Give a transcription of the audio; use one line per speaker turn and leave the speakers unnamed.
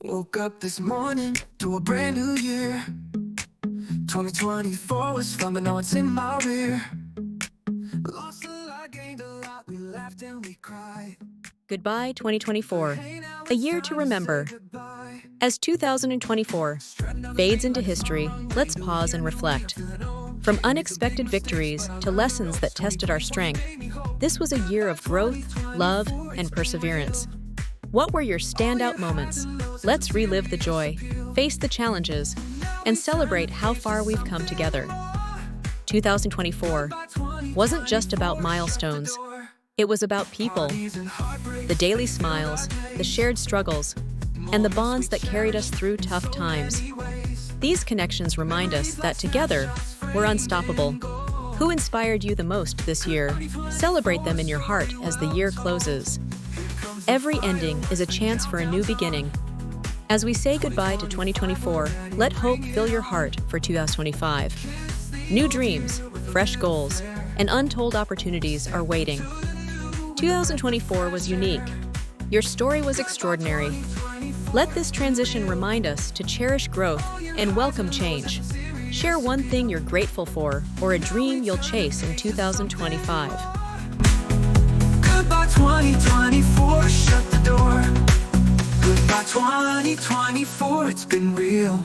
Woke up this morning to a brand new year. 2024 was fun, but now it's in my rear. Lost a lot, gained a lot, we laughed and we cried.
Goodbye 2024, a year to remember. As 2024 fades into history, let's pause and reflect. From unexpected victories to lessons that tested our strength, this was a year of growth, love, and perseverance. What were your standout moments? Let's relive the joy, face the challenges, and celebrate how far we've come together. 2024 wasn't just about milestones. It was about people, the daily smiles, the shared struggles, and the bonds that carried us through tough times. These connections remind us that together, we're unstoppable. Who inspired you the most this year? Celebrate them in your heart as the year closes. Every ending is a chance for a new beginning. As we say goodbye to 2024, let hope fill your heart for 2025. New dreams, fresh goals, and untold opportunities are waiting. 2024 was unique. Your story was extraordinary. Let this transition remind us to cherish growth and welcome change. Share one thing you're grateful for or a dream you'll chase in 2025.
Goodbye 2024, shut the door. Goodbye 2024, it's been real.